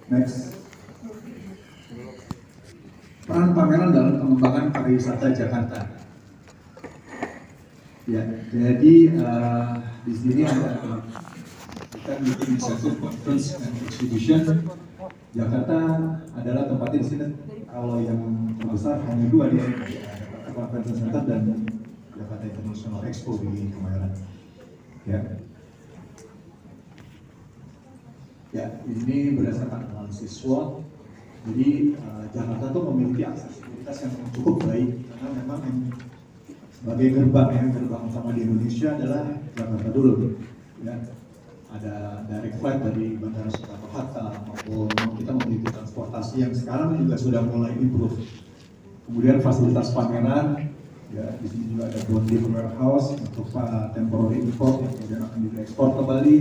Next. Peran pameran dalam pengembangan pariwisata Jakarta. Ya, jadi di sini ada kita bikin inisiatif conference and exhibition. Jakarta adalah tempatnya di sini. Kalau yang terbesar hanya dua, di Jakarta Convention Center dan Jakarta International Expo di Kemayoran. Ya, ini berdasarkan analisis SWOT. Jadi Jakarta tuh memiliki aksesibilitas yang cukup baik karena memang yang sebagai gerbang utama di Indonesia adalah Jakarta dulu. Ya, ada direct flight dari Bandara Soekarno-Hatta maupun kita memiliki transportasi yang sekarang juga sudah mulai improve. Kemudian fasilitas pameran, ya di sini juga ada bonding warehouse untuk temporary import yang kemudian akan diekspor ke Bali.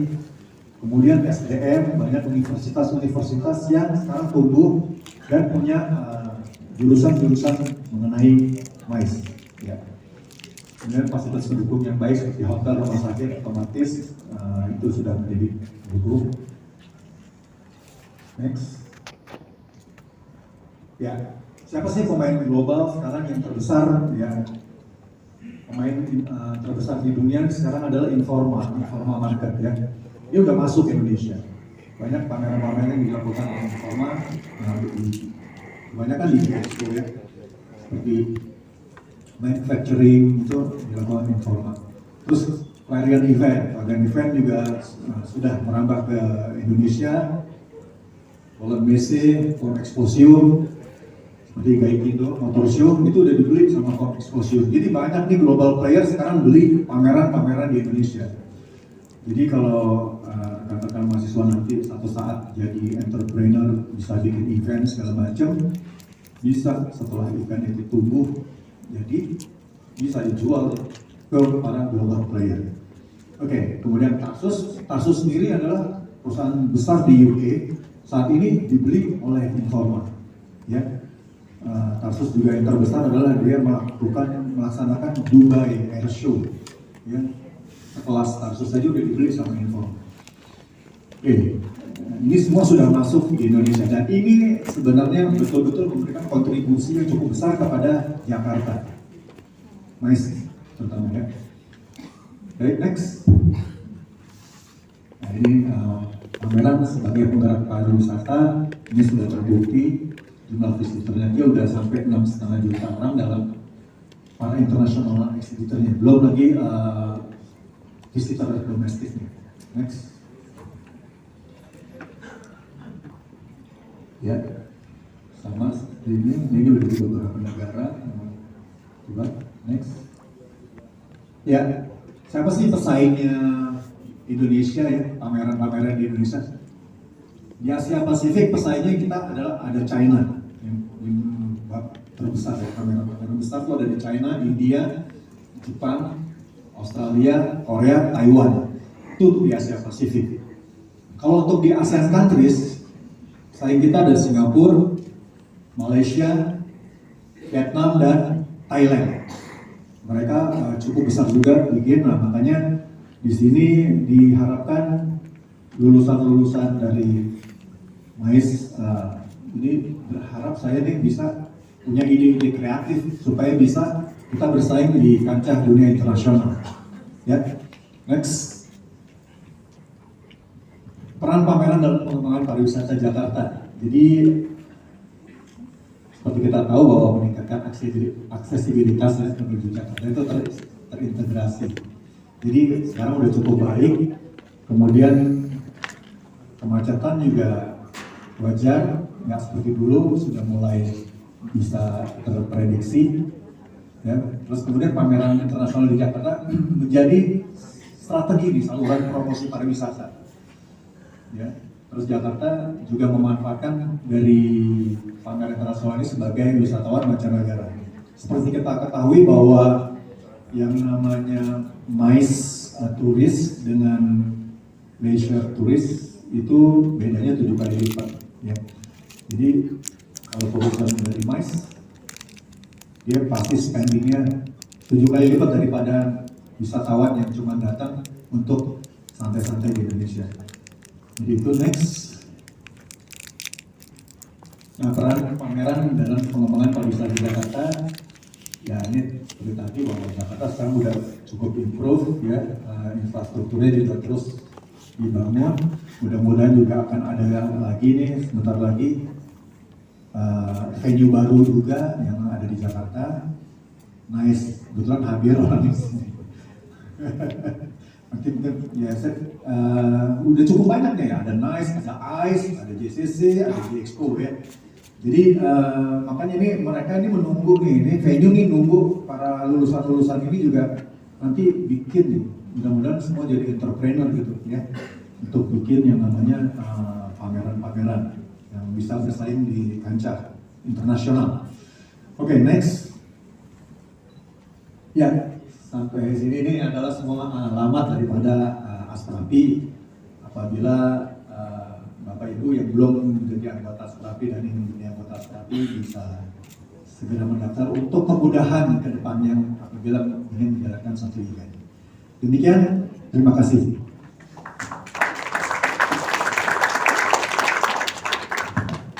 Kemudian SDM, banyak universitas-universitas yang sekarang tumbuh dan punya jurusan-jurusan mengenai MICE. Ya. Kemudian fasilitas pendukung yang baik seperti hotel, rumah sakit, otomatis itu sudah menjadi pendukung. Next. Ya, siapa sih pemain global sekarang yang terbesar? Ya, pemain terbesar di dunia sekarang adalah Informa Market ya. Dia udah masuk Indonesia. Banyak pameran-pameran yang dilakukan oleh Informa, kebanyakan di Expo ya, seperti manufacturing itu dilakukan Informa. Terus Clarion Event juga sudah merambah ke Indonesia. Poland BC, Form Exposium, seperti Gaikindo, Motorsium itu udah dibeli sama Form Exposium. Jadi banyak nih global player sekarang beli pameran-pameran di Indonesia. Jadi kalau katakan mahasiswa nanti satu saat jadi entrepreneur, bisa bikin event segala macam, bisa setelah event itu tumbuh, jadi bisa dijual ke para global player. Oke, kemudian Tarsus sendiri adalah perusahaan besar di UK, saat ini dibeli oleh Informa. Ya, Tarsus juga yang terbesar adalah dia melaksanakan Dubai Air Show. Ya, kelas Tarsus saja udah dibeli sama Informa. Oke, ini semua sudah masuk di Indonesia dan ini sebenarnya betul-betul memberikan kontribusi yang cukup besar kepada Jakarta. MICE terutama ya. Baik, next. Nah ini pameran sebagai penggerak pariwisata ini sudah terbukti jumlah visitornya dia udah sampai 6,5 juta orang dalam para internasional exhibitornya. Belum lagi visitor domestiknya. Next. Ya, sama seperti ini udah di beberapa negara. Coba, next. Ya, siapa sih pesaingnya Indonesia ya, pameran-pameran di Indonesia? Di Asia Pasifik pesaingnya kita ada China yang terbesar ya, pameran-pameran besar itu ada di China, India, Jepang, Australia, Korea, Taiwan. Itu di Asia Pasifik. Kalau untuk di ASEAN countries, saing kita ada Singapura, Malaysia, Vietnam, dan Thailand. Mereka cukup besar juga bikin, nah makanya di sini diharapkan lulusan-lulusan dari MICE ini berharap saya nih bisa punya ide-ide kreatif supaya bisa kita bersaing di kancah dunia internasional. Ya, next. Peran pameran dalam pengembangan pariwisata Jakarta. Jadi seperti kita tahu bahwa meningkatkan aksesibilitas menuju Jakarta itu terintegrasi. Jadi sekarang udah cukup baik. Kemudian kemacetan juga wajar, nggak seperti dulu, sudah mulai bisa terprediksi. Ya. Terus kemudian pameran internasional di Jakarta menjadi strategi di saluran promosi pariwisata. Ya, terus Jakarta juga memanfaatkan dari pameran internasional ini sebagai wisatawan mancanegara. Seperti kita ketahui bahwa yang namanya MICE turis dengan leisure turis itu bedanya 7 kali lipat. Ya. Jadi kalau fokusan dari MICE, dia pasti spendingnya 7 kali lipat daripada wisatawan yang cuma datang untuk santai-santai di Indonesia. Jadi itu next. Nah, peran pameran dalam pengembangan pariwisata di Jakarta, ya ini seperti tadi bahwa Jakarta sekarang udah cukup improve ya, infrastrukturnya juga terus dibangun. Mudah-mudahan juga akan ada lagi nih sebentar lagi venue baru juga yang ada di Jakarta. Nice, kebetulan hadir orang di sini. Mungkin ya udah cukup banyak nih, ada Nice, ada ICE, ada JCC, ada G-Expo ya. Jadi makanya ini mereka ini menunggu nih, ini venue nih nunggu para lulusan-lulusan ini juga nanti bikin nih. Mudah-mudahan semua jadi entrepreneur gitu ya, untuk bikin yang namanya pameran-pameran yang bisa bersaing di kancah internasional. Oke, next. Ya, sampai sini ini adalah semua alamat daripada Astrapi. Apabila Bapak Ibu yang belum menjadi anggota Astrapi dan ingin menjadi anggota Astrapi bisa segera mendaftar untuk kemudahan ke depannya apabila ingin menjalankan satu event. Demikian, terima kasih.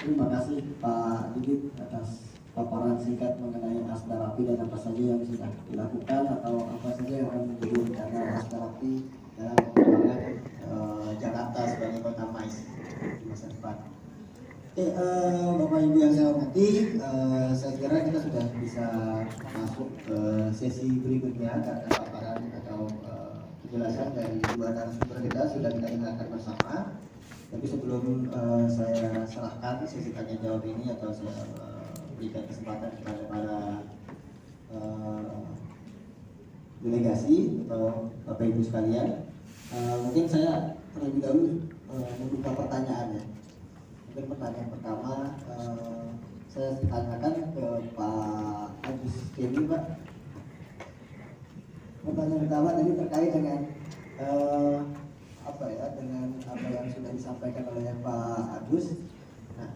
Terima kasih Pak Didit atas paparan singkat mengenai Astrapi dan apa saja yang sudah dilakukan atau apa saja yang akan menjadi rencana Astrapi dalam pengembangan Jakarta sebagai kota MICE di masa depan. Oke, Bapak Ibu yang saya hormati, saya kira kita sudah bisa masuk ke sesi berikutnya karena paparan atau penjelasan dari dua narasumber kita sudah kita dengarkan bersama. Tapi sebelum saya serahkan sesi tanya jawab ini atau saya berikan kesempatan kepada para delegasi atau Bapak Ibu sekalian, mungkin saya terlebih dahulu membuka pertanyaannya. Mungkin pertanyaan pertama saya tanyakan ke Pak Agus Kemi, Pak. Pertanyaan pertama tadi terkait dengan dengan apa yang sudah disampaikan oleh Pak Agus. Nah,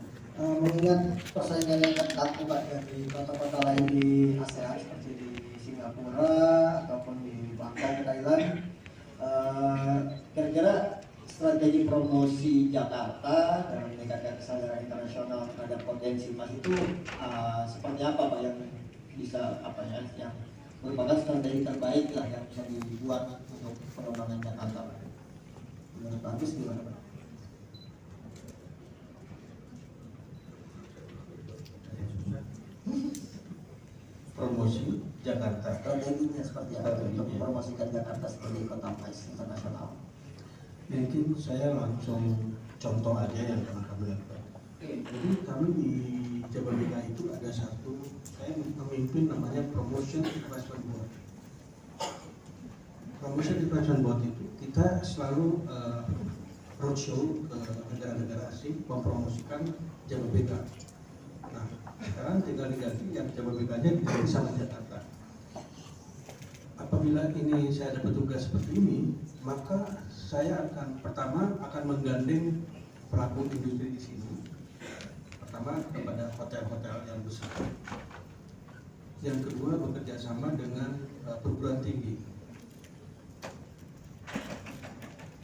mengingat persaingan yang ketat Pak dari kota-kota lain di ASEAN seperti di Singapura ataupun di Bangkok, Thailand, kira-kira strategi promosi Jakarta dalam meningkatkan kesadaran internasional terhadap potensi emas itu seperti apa Pak yang bisa yang merupakan strategi terbaik lah yang bisa dibuat untuk pengembangan Jakarta Pak? Menurut Pak Agus gimana Pak? Promosi Jakarta. Strateginya seperti apa untuk mempromosikan Jakarta sebagai kota MICE internasional? Mungkin saya langsung contoh aja yang pernah kami lakukan. Jadi kami di Jababeka itu ada satu, saya memimpin namanya Promotion Investment Board. Promotion Investment Board itu kita selalu roadshow ke negara-negara asing mempromosikan Jababeka. Nah, sekarang tinggal diganti yang Jababekanya di sana Jakarta. Apabila ini saya dapat tugas seperti ini, maka saya pertama akan menggandeng pelaku industri di sini. Pertama kepada hotel-hotel yang besar. Yang kedua bekerja sama dengan perguruan tinggi.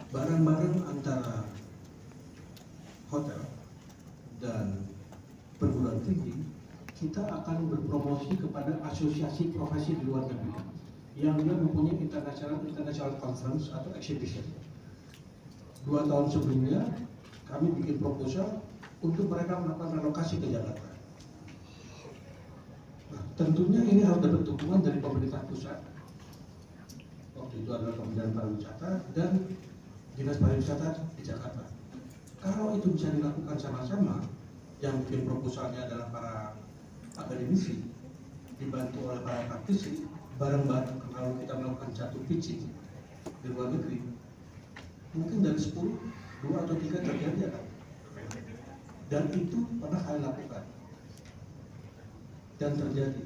Barang-barang antara hotel dan perguruan tinggi, kita akan berpromosi kepada asosiasi profesi di luar negeri yang dia mempunyai international conference atau exhibition. 2 tahun sebelumnya kami bikin proposal untuk mereka melakukan relokasi ke Jakarta. Nah, tentunya ini harus dapat dukungan dari pemerintah pusat. Waktu itu adalah Kementerian Pariwisata dan Dinas Pariwisata di Jakarta. Kalau itu bisa dilakukan sama-sama, yang bikin proposalnya adalah para akademisi, dibantu oleh para praktisi, bareng-bareng kalau kita melakukan satu pitching di luar negeri, mungkin dari 10, 2 atau 3 terjadi kan. Dan itu pernah kami lakukan dan terjadi.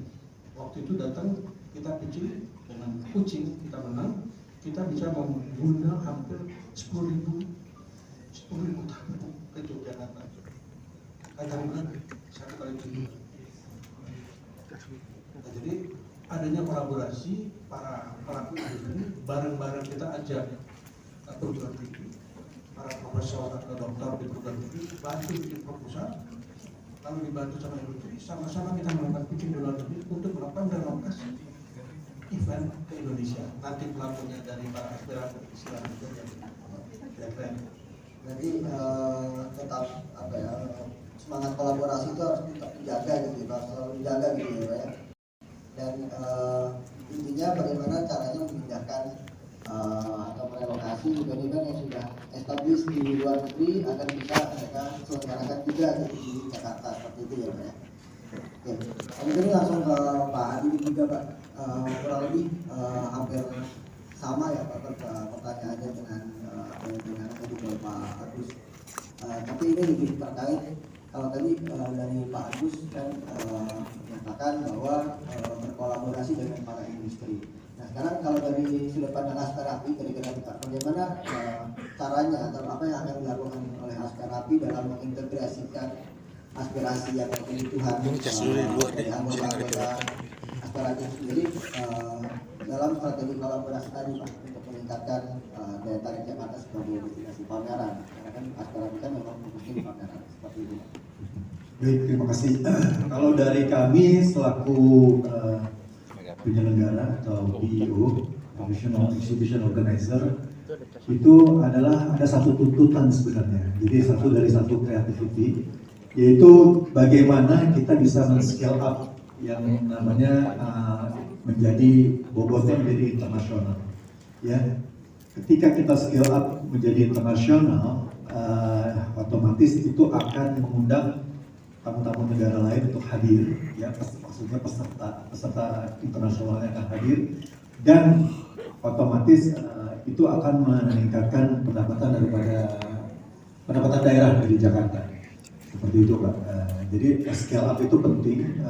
Waktu itu datang kita pitching dengan kucing, kita menang, kita bisa mengundang hampir 10.000 tamu ke Yogyakarta. Kadang-kadang satu kali itu. Nah, jadi adanya kolaborasi para pelaku industri, bareng-bareng kita ajak perguruan tinggi, para profesor atau dokter di perguruan tinggi bantu bikin proposal, lalu dibantu sama industri, sama-sama kita melakukan pitching di luar negeri untuk melakukan relokasi event ke Indonesia. Nanti pelakunya dari para aspiran Islam itu yang keren. Jadi tetap apa ya, semangat kolaborasi itu harus tetap dijaga gitu, harus selalu dijaga gitu ya Pak ya. Dan intinya bagaimana caranya memindahkan atau merelokasi event-event yang sudah established di luar negeri agar bisa mereka selenggarakan juga gitu, di Jakarta seperti itu ya Pak ya. Oke, ini langsung ke Pak Adi juga Pak, kurang lebih hampir sama ya Pak pertanyaannya dengan tadi ke Pak Agus. Tapi ini lebih terkait, kalau tadi dari Pak Agus kan menyatakan bahwa berkolaborasi dengan para industri. Nah sekarang kalau dari sudut pandang Asperapi, kira-kira bagaimana caranya atau apa yang akan dilakukan oleh Asperapi dalam mengintegrasikan aspirasi atau kebutuhan dari anggota Asperapi sendiri dalam strategi kolaborasi tadi Pak, untuk meningkatkan daya tarik Jakarta sebagai destinasi pameran, karena kan Asperapi kan memang fokusnya di pameran seperti itu. Baik, terima kasih. Kalau dari kami selaku penyelenggara atau PEO, Professional Exhibition Organizer, itu adalah ada satu tuntutan sebenarnya. Jadi dari satu creativity, yaitu bagaimana kita bisa men-scale up yang namanya menjadi bobotnya menjadi internasional. Ya, ketika kita scale up menjadi internasional, otomatis itu akan mengundang tamu-tamu negara lain untuk hadir, ya maksudnya peserta internasionalnya akan hadir, dan otomatis itu akan meningkatkan pendapatan daerah dari Jakarta, seperti itu Pak. Jadi scale up itu penting,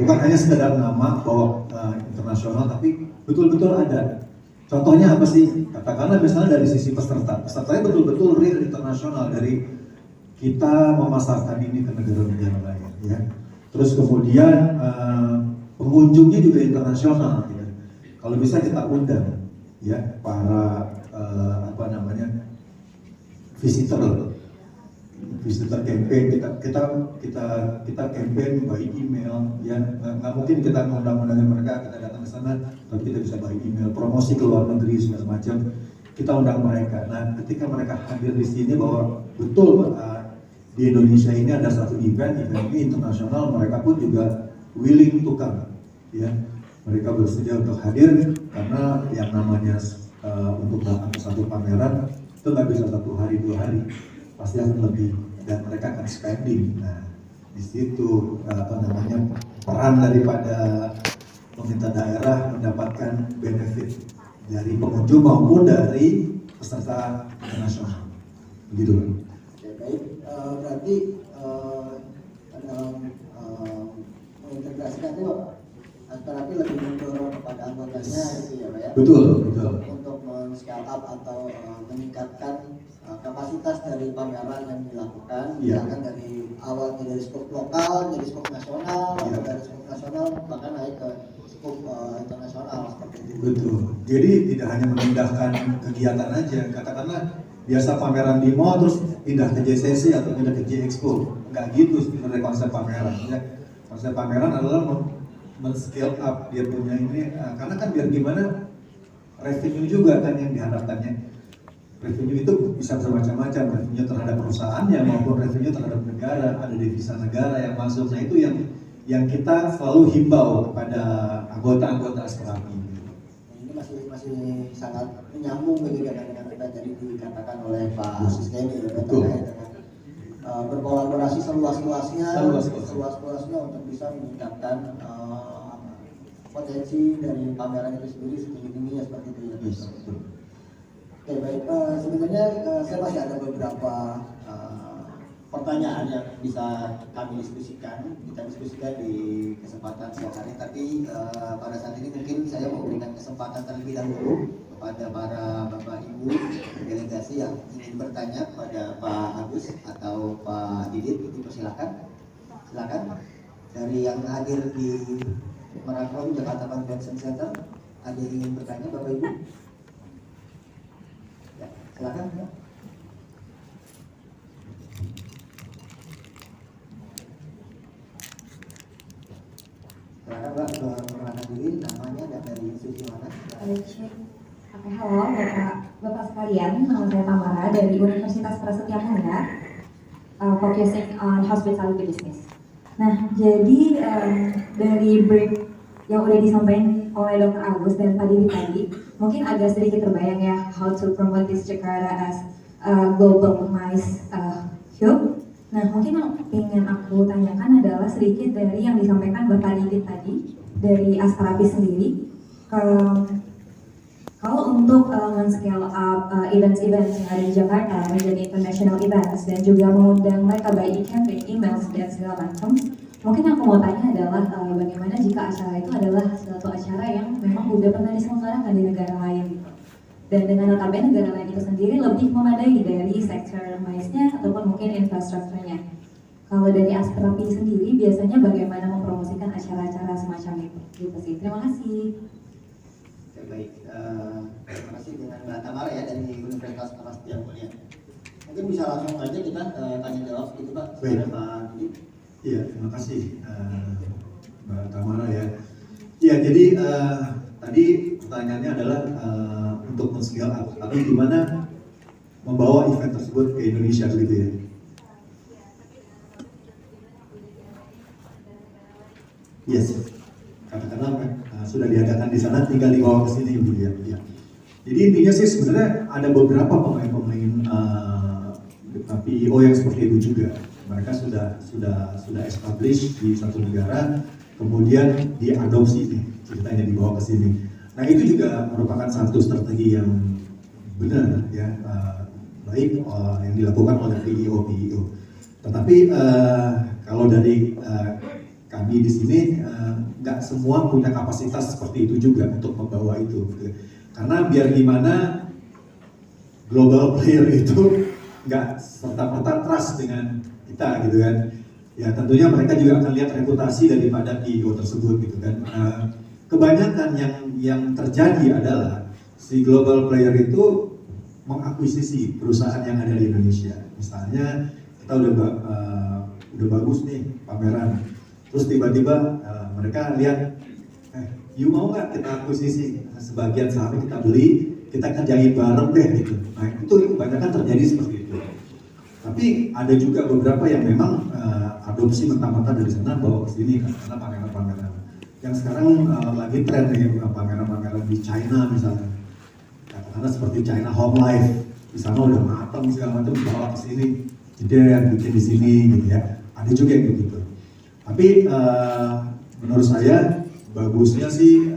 bukan hanya sekedar nama bahwa internasional, tapi betul-betul ada. Contohnya apa sih? Katakanlah misalnya dari sisi pesertanya betul-betul real internasional, dari kita memasarkan ini ke negara-negara lain, ya. Terus kemudian pengunjungnya juga internasional, ya. Kalau bisa kita undang, ya, para visitor campaign, kita campaign by email, ya. Nggak mungkin kita ngundang-undangin mereka, kita datang ke sana, tapi kita bisa by email, promosi ke luar negeri segala macam, kita undang mereka. Nah, ketika mereka hadir di sini bahwa betul di Indonesia ini ada satu event ini internasional, mereka pun juga willing to come, ya. Mereka bersedia untuk hadir, karena yang namanya untuk datang ke satu pameran itu nggak bisa 1 hari 2 hari, pasti akan lebih, dan mereka akan spending. Nah, di situ peran daripada pemerintah daerah mendapatkan benefit dari pengunjung maupun dari peserta internasional, begitu Pak. Baik, berarti dalam mengintegrasikan itu Asperapi lebih mendorong kepada anggotanya gitu ya Pak ya? Betul. Untuk men-scale up atau meningkatkan kapasitas dari pameran yang dilakukan, misalkan dari awalnya dari skop lokal jadi skop nasional, atau dari skop nasional bahkan naik ke skop internasional seperti itu. Betul. Jadi tidak hanya memindahkan kegiatan aja, katakanlah biasa pameran di mall terus pindah ke JCC atau pindah ke JExpo, nggak gitu sebenarnya konsep pameran. Ya. Konsep pameran adalah men-scale up dia punya ini, karena kan biar gimana revenue juga kan yang diharapkannya. Revenue itu bisa bermacam-macam, revenue terhadap perusahaannya maupun revenue terhadap negara, ada devisa negara yang masuk. Nah itu yang kita selalu himbau kepada anggota-anggota Asperapi. Ini masih sangat menyambung gitu ya dengan apa yang tadi dikatakan oleh Pak Sistemi ya, terkait dengan berkolaborasi seluas-luasnya untuk bisa meningkatkan potensi dari pameran itu sendiri setinggi-tingginya seperti itu ya. Oke baik, sebenarnya saya masih ada beberapa pertanyaan yang bisa kami kita diskusikan di kesempatan siang hari, tapi pada saat ini mungkin saya mau berikan kesempatan terlebih dahulu kepada para Bapak Ibu delegasi yang ingin bertanya kepada Pak Agus atau Pak Didit, dipersilakan. Silakan. Dari yang hadir di Merakron Jakarta Convention Center, ada yang ingin bertanya Bapak Ibu? Ya, silakan. Oke, halo Bapak sekalian, nama saya Tamara dari Universitas Prasetya Mulia, focusing on hospitality business. Nah, jadi dari brief yang udah disampaikan oleh Dr. Agus dan Pak Didi tadi, mungkin agak sedikit terbayang ya how to promote this Jakarta as a global MICE hub. Nah, mungkin yang ingin aku tanyakan adalah sedikit dari yang disampaikan Bapak Didi tadi dari Astrapi sendiri. Kalau untuk men-scale up events-events yang ada di Jakarta menjadi international events dan juga mengundang mereka by e-campaign, emails, dan segala macam, mungkin yang aku mau tanya adalah bagaimana jika acara itu adalah suatu acara yang memang udah pernah diselenggarakan di negara lain gitu. Dan dengan notabene negara lain itu sendiri lebih memadai dari sektor MICE-nya ataupun mungkin infrastrukturnya. Kalau dari Astrapi sendiri biasanya bagaimana mempromosikan acara-acara semacam itu? Gitu sih. Terima kasih. Oke, baik. Terima kasih dengan Mbak Tamara ya dari Universitas Prasetya Mulia. Mungkin bisa langsung aja kita tanya jawab gitu Pak. Baik. Pak Didi. Iya, terima kasih Mbak Tamara ya. Iya, jadi tadi pertanyaannya adalah untuk men-scale up atau gimana membawa event tersebut ke Indonesia gitu ya. Yes, katakanlah sudah diadakan di sana, tinggal dibawa ke sini gitu ya. Ya. Jadi intinya sih sebenarnya ada beberapa pemain-pemain PIO yang seperti itu juga. Mereka sudah establish di satu negara, kemudian diadopsi nih ceritanya dibawa ke sini. Nah itu juga merupakan satu strategi yang benar ya, baik yang dilakukan oleh PIO. Tetapi kalau dari kami di sini nggak semua punya kapasitas seperti itu juga untuk membawa itu, gitu. Karena biar gimana global player itu nggak serta-merta trust dengan kita gitu kan. Ya tentunya mereka juga akan lihat reputasi daripada PIO tersebut gitu kan. Kebanyakan yang terjadi adalah si global player itu mengakuisisi perusahaan yang ada di Indonesia. Misalnya kita udah bagus nih pameran. Terus tiba-tiba mereka lihat, you mau nggak kita akuisisi sebagian saham kita beli, kita kerjain bareng deh gitu. Nah itu kebanyakan terjadi seperti itu. Tapi ada juga beberapa yang memang adopsi mentah-mentah dari sana bawa ke sini karena pameran-pameran. Yang sekarang lagi tren nih pameran-pameran di China misalnya. Karena seperti China Home Life, di sana udah matang segala macam bawa ke sini, jadi bikin di sini gitu ya. Ada juga yang begitu. Tapi menurut saya bagusnya sih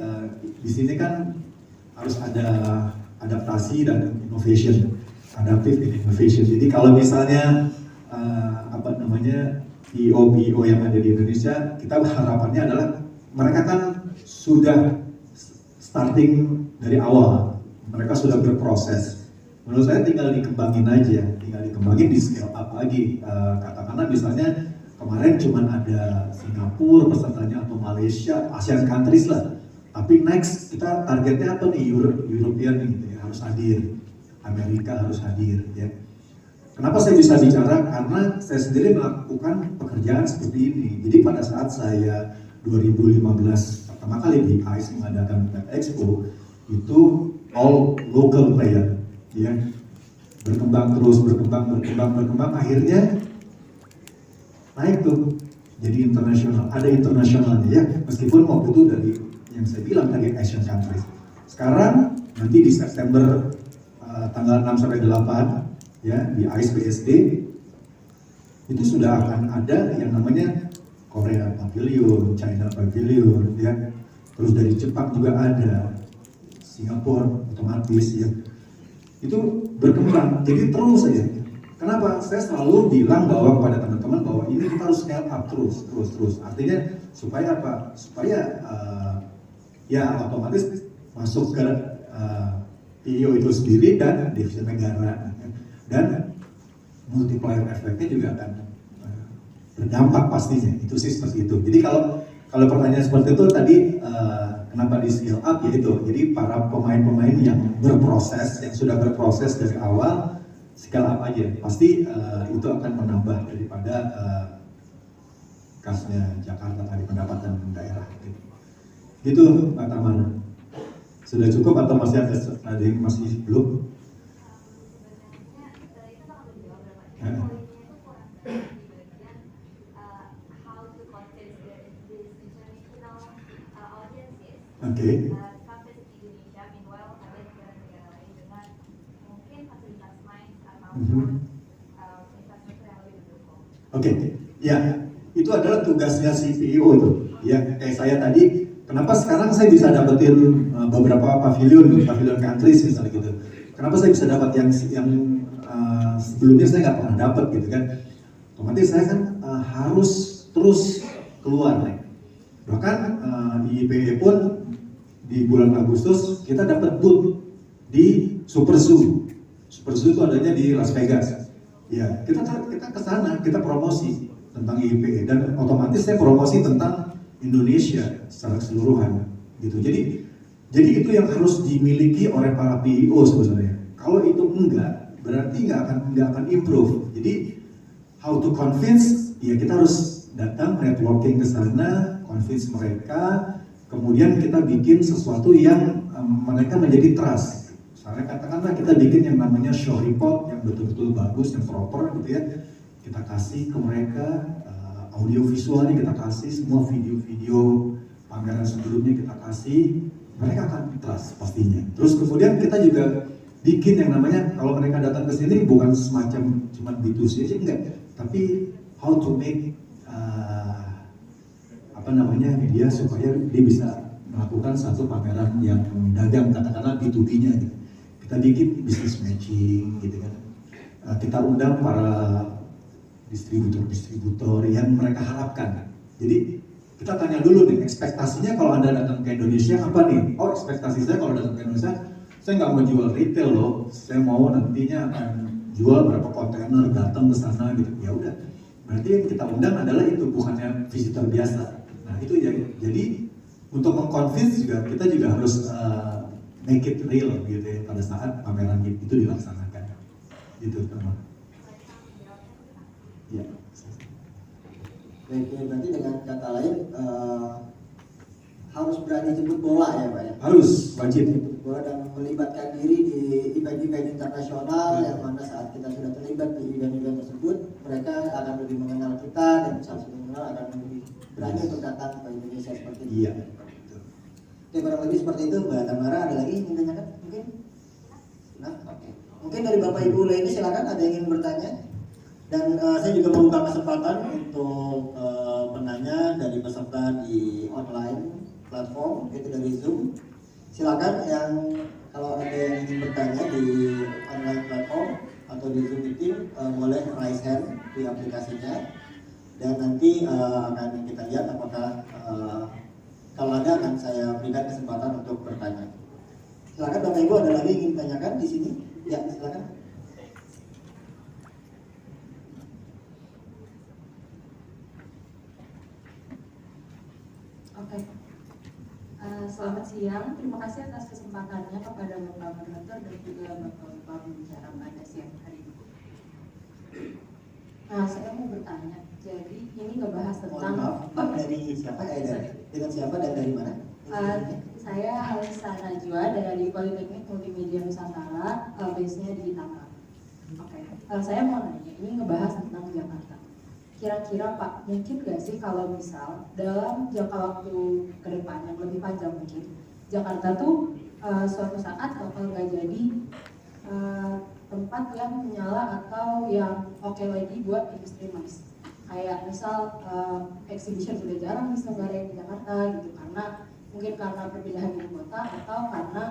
di sini kan harus ada adaptasi dan innovation, adaptive innovation. Jadi kalau misalnya PIO yang ada di Indonesia, kita harapannya adalah mereka kan sudah starting dari awal, mereka sudah berproses. Menurut saya tinggal dikembangin aja, di scale up lagi. Katakanlah misalnya kemarin cuma ada Singapura pesertanya atau Malaysia, Asian countries lah. Tapi next kita targetnya apa nih? European gitu ya, harus hadir, Amerika harus hadir ya. Kenapa saya bisa bicara? Karena saya sendiri melakukan pekerjaan seperti ini. Jadi pada saat saya 2015 pertama kali di ICE mengadakan Web Expo, itu all local player ya. Berkembang terus, berkembang, akhirnya naik tuh jadi internasional, ada internasionalnya ya, meskipun waktu itu dari yang saya bilang tadi Asian countries. Sekarang nanti di September tanggal 6 sampai 8 ya di ICE BSD itu sudah akan ada yang namanya Korea Pavilion, China Pavilion ya, terus dari Jepang juga ada, Singapura otomatis ya, itu berkembang, jadi terus saja. Kenapa? Saya selalu bilang bahwa kepada teman-teman bahwa ini kita harus scale up terus. Artinya supaya apa? Supaya ya otomatis masuk ke PIO itu sendiri dan devisa negara dan multiplier efeknya juga akan berdampak pastinya. Itu sih seperti itu. Jadi kalau pertanyaan seperti itu tadi kenapa di scale up ya itu. Jadi para pemain-pemain yang berproses, yang sudah berproses dari awal, scale up aja, pasti itu akan menambah daripada kasnya Jakarta tadi, pendapatan daerah gitu. Gitu Mbak Tamara. Sudah cukup atau masih ada yang masih belum? Oke. Oke, ya itu adalah tugasnya CPO itu. Ya kayak saya tadi, kenapa sekarang saya bisa dapetin beberapa pavilion countries misalnya gitu. Kenapa saya bisa dapat yang sebelumnya saya nggak pernah dapat gitu kan? Otomatis saya kan harus terus keluar. Bahkan IIPE pun di bulan Agustus kita dapat booth di Super Zoo. Super Zoo itu adanya di Las Vegas. Ya, kita ke sana, kita promosi tentang IIPE dan otomatis saya promosi tentang Indonesia secara keseluruhan gitu. Jadi itu yang harus dimiliki oleh para PIO sebenarnya. Kalau itu enggak, berarti nggak akan improve. Jadi how to convince, ya kita harus datang networking ke sana, convince mereka, kemudian kita bikin sesuatu yang mereka menjadi trust. Misalnya katakanlah kita bikin yang namanya show report yang betul-betul bagus, yang proper gitu ya. Kita kasih ke mereka, audio visualnya kita kasih, semua video-video pameran sebelumnya kita kasih, mereka akan trust pastinya. Terus kemudian kita juga bikin yang namanya, kalau mereka datang ke sini bukan semacam cuma B2C aja, enggak, tapi how to make dia supaya dia bisa melakukan satu pameran yang dagang, katakanlah B2B-nya gitu. Kita bikin business matching gitu kan. Kita undang para distributor yang mereka harapkan. Jadi kita tanya dulu nih, ekspektasinya kalau Anda datang ke Indonesia apa nih? Oh, ekspektasi saya kalau datang ke Indonesia, saya nggak mau jual retail loh, saya mau nantinya akan jual berapa kontainer datang ke sana gitu. Ya udah, berarti yang kita undang adalah itu, bukannya visitor biasa. Nah itu jadi untuk mengconvince juga kita juga harus make it real gitu ya pada saat pameran itu dilaksanakan. Gitu teman. Ya. Baik, berarti dengan kata lain harus berani jemput bola ya Pak ya? Harus, wajib. Jemput bola dan melibatkan diri di event-event internasional yang mana saat kita sudah terlibat di event-event tersebut, mereka akan lebih mengenal kita dan saat sudah mengenal akan lebih berani untuk datang ke Indonesia seperti itu. Iya. Oke, kurang lebih seperti itu. Mbak Tamara, ada lagi yang ditanyakan? Mungkin? Nah, oke. Mungkin dari Bapak Ibu lainnya silakan ada yang ingin bertanya. Dan saya juga membuka kesempatan untuk penanya dari peserta di online platform, yaitu dari Zoom. Silakan yang kalau ada yang ingin bertanya di online platform atau di Zoom meeting, boleh raise hand di aplikasinya. Dan nanti akan kita lihat apakah kalau ada akan saya berikan kesempatan untuk bertanya. Silakan Bapak Ibu, ada lagi yang ingin ditanyakan di sini? Ya, silakan. Oke, selamat siang. Terima kasih atas kesempatannya kepada Bapak Moderator dan juga Bapak pembicara pada siang hari ini. Nah, saya mau bertanya. Jadi ini ngebahas tentang. Maaf, dari siapa? Dengan siapa dan dari mana? Saya Halisa Najwa dari Politeknik Multimedia Nusantara, base-nya di Tangerang. Oke, saya mau nanya. Ini ngebahas tentang Jakarta. Kira-kira Pak, mungkin gak sih kalau misal dalam jangka waktu ke depan yang lebih panjang mungkin Jakarta tuh suatu saat bakal gak jadi tempat yang menyala atau yang oke lagi buat industri emas. Kayak misal exhibition sudah jarang diselenggarain di Jakarta gitu, karena mungkin karena perpindahan ibu kota atau karena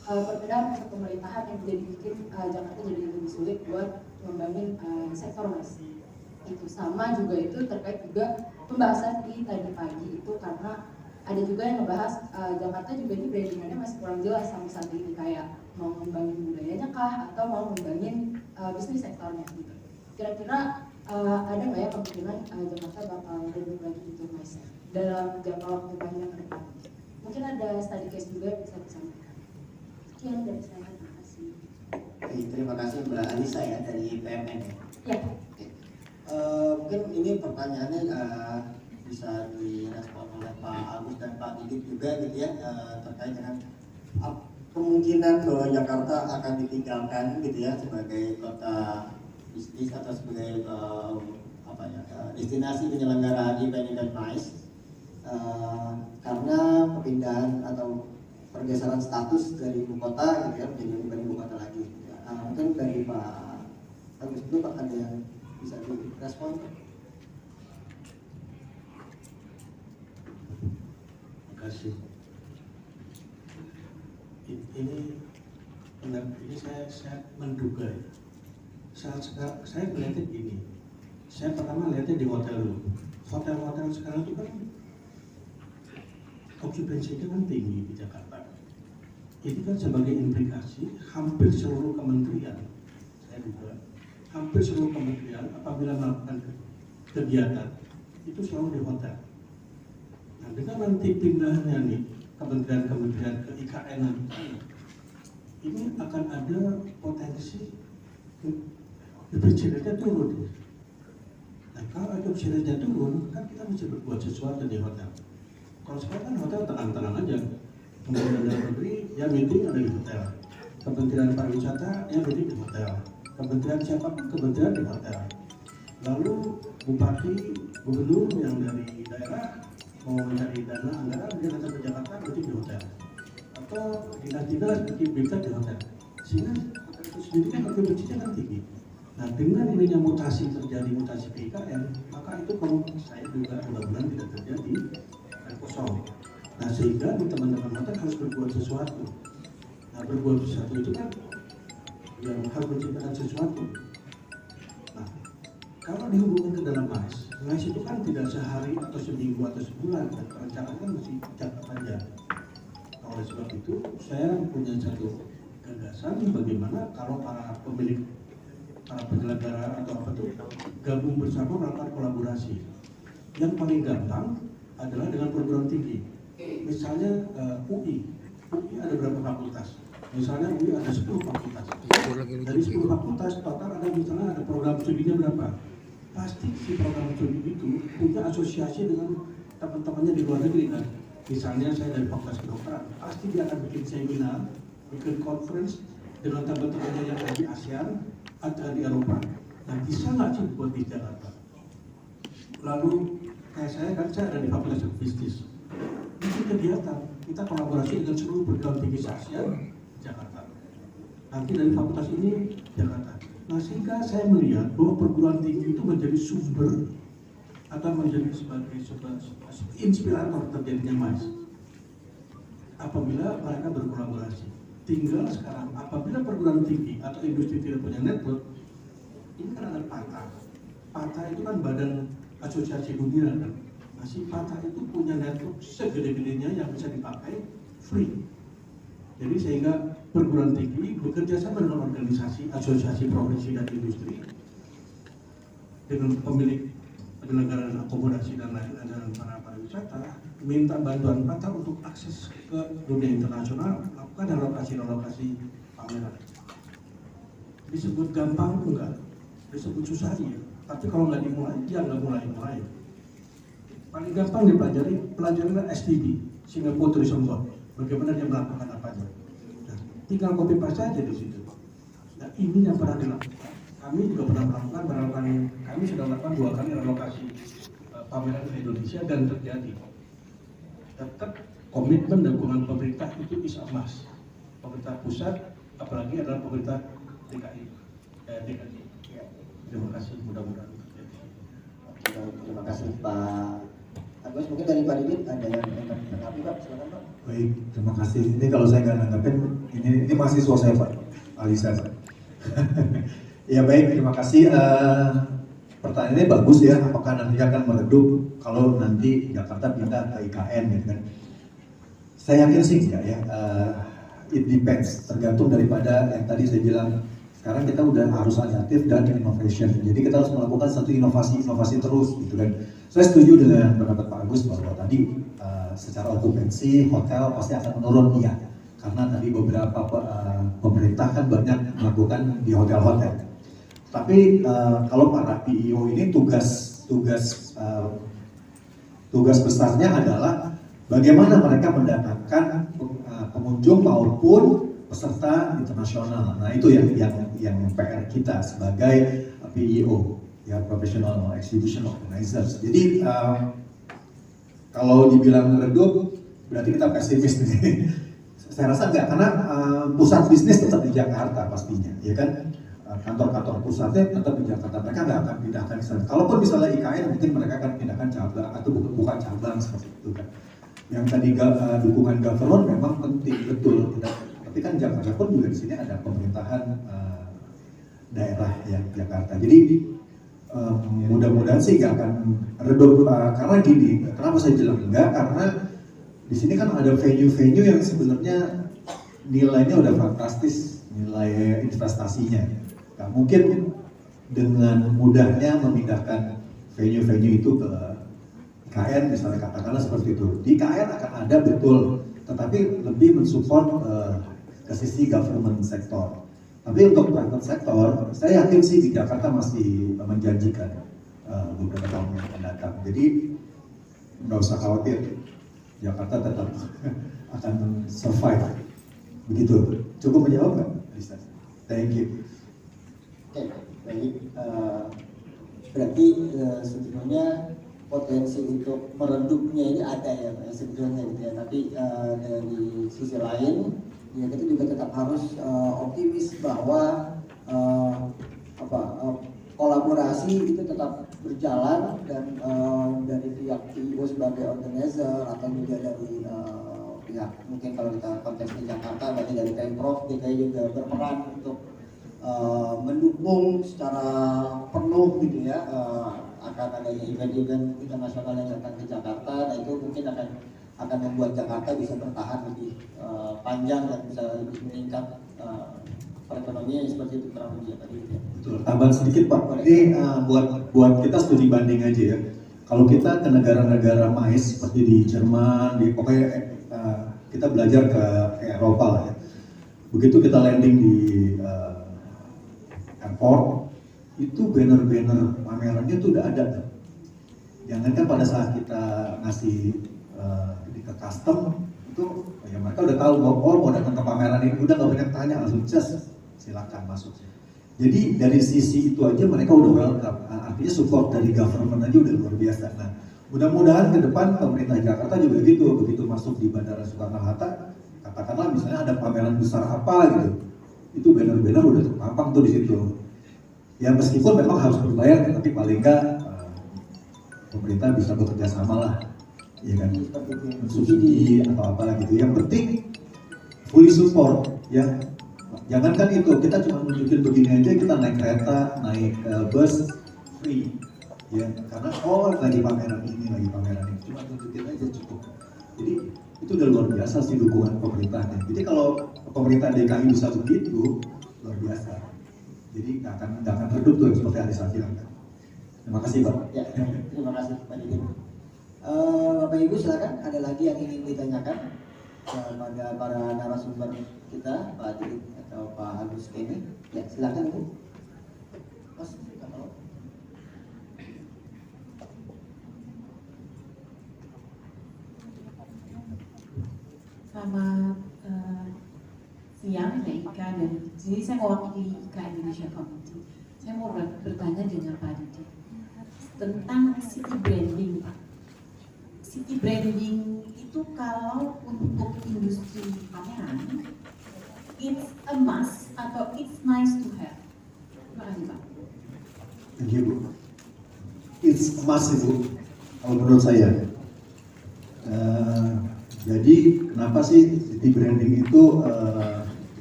perpindahan untuk pemerintahan yang jadi bikin Jakarta jadi lebih sulit buat membangun sektor emas. Itu sama juga itu terkait juga pembahasan di tadi pagi itu, karena ada juga yang ngebahas Jakarta juga ini brandingannya masih kurang jelas sampai saat ini, kayak mau ngembangin budayanya kah atau mau ngembangin bisnis sektornya gitu. Kira-kira ada nggak ya kemungkinan Jakarta bakal lebih lagi gitu mas dalam jangka waktu panjang ke depan? Mungkin ada study case juga yang bisa disampaikan. Sekian dari saya, terima kasih. Terima kasih Mbak Alisa ya dari PMN ya. Ya. Mungkin ini pertanyaannya bisa direspon oleh Pak Agus dan Pak Didit juga gitu ya, terkait dengan kemungkinan bahwa Jakarta akan ditinggalkan gitu ya sebagai kota bisnis atau sebagai destinasi penyelenggaraan event MICE karena perpindahan atau pergeseran status dari ibu kota gitu ya menjadi bukan ibu kota lagi. Mungkin dari Pak Agus itu Pak ada yang bisa direspon? Terima kasih. Ini saya menduga ya. Saya melihatnya gini. Saya pertama lihatnya di hotel dulu. Hotel-hotel sekarang itu kan okupansinya kan tinggi di Jakarta. Itu kan sebagai implikasi hampir seluruh kementerian, saya duga, hampir seluruh kementerian apabila melakukan kegiatan itu selalu di hotel. Nah, dengan nanti pindahnya nih kementerian-kementerian ke IKN nanti, ini akan ada potensi efisiensinya turun. Nah, kalau efisiensinya turun, kan kita mesti berbuat sesuatu di hotel. Kalau sekarang kan hotel tenang-tenang aja. Kementerian Dalam Negeri, ya meeting ada di hotel. Kementerian Pariwisata, ya meeting di hotel. Kementerian siapapun, kementerian di hotel. Lalu bupati, gubernur yang dari daerah mau mencari dana anggaran, dia datang ke Jakarta, meeting di hotel. Atau dinas-dinas bikin berita di hotel. Sehingga hotel itu sendiri kan okupansinya kan tinggi. Nah, dengan ininya mutasi terjadi mutasi PIKN, maka itu kalau saya juga mudah-mudahan tidak terjadi dan kosong. Nah, sehingga teman-teman hotel harus berbuat sesuatu. Nah, berbuat sesuatu itu kan yang harus menciptakan sesuatu. Nah, kalau dihubungkan ke dalam MICE itu kan tidak sehari atau seminggu atau sebulan, dan perencanaan kan mesti jangka panjang. Oleh sebab itu, saya punya satu gagasan bagaimana kalau para pemilik, para penyelenggara atau apa itu gabung bersama melakukan kolaborasi. Yang paling gampang adalah dengan perguruan tinggi. Misalnya UI ada berapa fakultas? Misalnya UI ada 10 fakultas. Dari 10 fakultas total ada misalnya ada program studinya berapa? Pasti si program studi itu punya asosiasi dengan teman-temannya di luar negeri kan. Misalnya saya dari fakultas kedokteran, pasti dia akan bikin seminar, bikin conference dengan teman-temannya yang ada di ASEAN atau di Eropa. Nah, bisa nggak sih buat di Jakarta? Lalu kayak saya kan saya ada di fakultas bisnis. Bikin kegiatan, kita kolaborasi dengan seluruh perguruan tinggi ASEAN Jakarta. Nanti dari fakultas ini Jakarta. Nah, sehingga saya melihat bahwa perguruan tinggi itu menjadi sumber atau menjadi sebagai inspirator terjadinya MICE apabila mereka berkolaborasi. Tinggal sekarang apabila perguruan tinggi atau industri tidak punya network, ini kan ada PATA. PATA itu kan badan asosiasi dunia kan. Nah, si PATA itu punya network segede-gedenya yang bisa dipakai free. Jadi sehingga perguruan tinggi bekerja sama dengan organisasi, asosiasi profesi dan industri dengan pemilik penyelenggaraan akomodasi dan lain-lain dan para pariwisata minta bantuan PATA untuk akses ke dunia internasional, melakukan relokasi pameran. Disebut gampang enggak, disebut susah ya. Tapi kalau nggak dimulai, ya nggak mulai. Paling gampang dipelajari STB, Singapore Tourism Board. Bagaimana dia melakukan apanya. Nah, tinggal copy paste aja di situ. Nah, ini yang pernah dilakukan. Kami juga pernah melakukan, kami sudah melakukan 2 kali relokasi pameran ke Indonesia dan terjadi. Tetap komitmen dukungan pemerintah itu is a must. Pemerintah pusat, apalagi adalah pemerintah DKI. Terima kasih, mudah-mudahan terjadi. Terima kasih Pak Agus. Mungkin dari Pak Didit ada yang menanggapi Pak, silakan Pak. Baik, terima kasih. Ini kalau saya nggak nanggapin, ini mahasiswa saya Pak, Alisa Pak. Ya baik, terima kasih. Pertanyaannya bagus ya, apakah nanti akan meredup kalau nanti Jakarta pindah ke IKN gitu kan? Saya yakin sih enggak ya. It depends, tergantung daripada yang tadi saya bilang. Sekarang kita udah harus adaptif dan innovation. Jadi kita harus melakukan satu inovasi terus gitu kan. Saya setuju dengan pendapat Pak Agus bahwa tadi secara okupansi hotel pasti akan menurun iya. Karena tadi beberapa pemerintah kan banyak melakukan di hotel-hotel. Tapi kalau para PIO ini tugas besarnya adalah bagaimana mereka mendatangkan pengunjung maupun peserta internasional. Nah itu yang PR kita sebagai PEO, ya Professional Exhibition Organizers. Jadi kalau dibilang redup berarti kita pesimis nih. Saya rasa enggak, karena pusat bisnis tetap di Jakarta pastinya, ya kan? Kantor-kantor pusatnya tetap di Jakarta, mereka nggak akan pindahkan ke sana. Kalaupun misalnya IKN mungkin mereka akan pindahkan cabang atau buka cabang seperti itu kan. Yang tadi dukungan government memang penting betul, tapi kan Jakarta pun juga di sini ada pemerintahan daerah ya Jakarta. Jadi mudah-mudahan sih nggak akan redup, karena gini, kenapa saya bilang enggak? Karena di sini kan ada venue-venue yang sebenarnya nilainya udah fantastis, nilai investasinya. Nah, mungkin dengan mudahnya memindahkan venue-venue itu ke IKN misalnya, katakanlah seperti itu. Di IKN akan ada betul, tetapi lebih mensupport ke sisi government sektor. Tapi untuk private sektor, saya yakin sih di Jakarta masih menjanjikan beberapa tahun yang akan datang. Jadi nggak usah khawatir, Jakarta tetap akan survive. Begitu. Cukup menjawab nggak, Lisa? Thank you. Oke, baik. Berarti sebetulnya potensi untuk meredupnya ini ada ya Pak, sebetulnya gitu ya. Tapi dari sisi lain, ya kita juga tetap harus optimis bahwa kolaborasi itu tetap berjalan, dan dari pihak PEO sebagai organizer atau juga dari pihak, mungkin kalau kita konteks di Jakarta berarti dari Pemprov DKI juga berperan untuk mendukung secara penuh gitu ya, akan adanya event-event internasional yang datang ke Jakarta. Nah itu mungkin akan membuat Jakarta bisa bertahan lebih panjang dan bisa lebih meningkat perekonomian seperti itu kurang lebih tadi. Betul. Tambahan sedikit Pak, ini buat kita studi banding aja ya. Kalau kita ke negara-negara mais seperti di Jerman, di pokoknya kita belajar ke Eropa lah ya. Begitu kita landing di airport, itu banner-banner pamerannya itu udah ada. Jangan kan pada saat kita ngasih ke custom itu, ya mereka udah tahu mau datang ke pameran ini, udah nggak banyak tanya, langsung just silakan masuk. Jadi dari sisi itu aja mereka udah welcome. Artinya support dari government aja udah luar biasa. Nah, mudah-mudahan ke depan pemerintah Jakarta juga gitu, begitu masuk di Bandara Soekarno-Hatta, katakanlah misalnya ada pameran besar apa gitu, itu banner-banner udah terpampang tuh di situ. Ya meskipun memang harus berbayar, tapi paling nggak pemerintah bisa bekerja sama lah, ya kan, subsidi atau apa gitu. Yang penting fully support ya. Jangankan itu, kita cuma nunjukin begini aja, kita naik kereta, naik bus free, ya karena lagi pameran ini, cuma nunjukin aja cukup. Jadi itu udah luar biasa sih dukungan pemerintahnya. Jadi kalau pemerintah DKI bisa begitu, luar biasa. Jadi nggak akan redup tuh seperti Alisa bilang. Terima kasih Pak. Ya, terima kasih Pak Didi. Bapak Ibu silakan, ada lagi yang ingin ditanyakan kepada para narasumber kita, Pak Didi atau Pak Agus Kemi? Ya, silakan Ibu. Mas, kalau selamat siang, saya Ika dan jadi saya mewakili Ika Indonesia Community. Saya mau bertanya dengan Pak Didi tentang city branding, Pak. City branding itu kalau untuk industri pameran, it's a must atau it's nice to have? Terima kasih Pak. Thank you Bu. It's a must Ibu, kalau menurut saya. Jadi kenapa sih city branding itu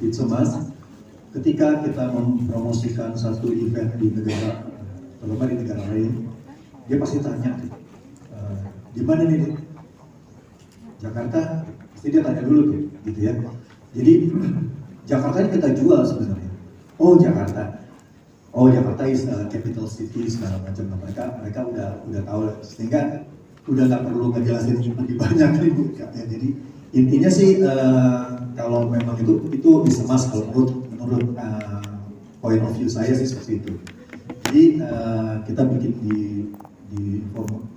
it's a must? Ketika kita mempromosikan satu event di negara, terutama di negara lain, dia pasti tanya, di mana nih? Jakarta, pasti dia tanya dulu tuh, gitu ya. Jadi Jakarta ini kita jual sebenarnya. Oh Jakarta is capital city segala macam. Mereka udah tahu, sehingga udah nggak perlu ngejelasin lebih banyak nih Bu. Ya, jadi intinya sih kalau memang itu bisa mas kalau menurut point of view saya sih seperti itu. Jadi kita bikin di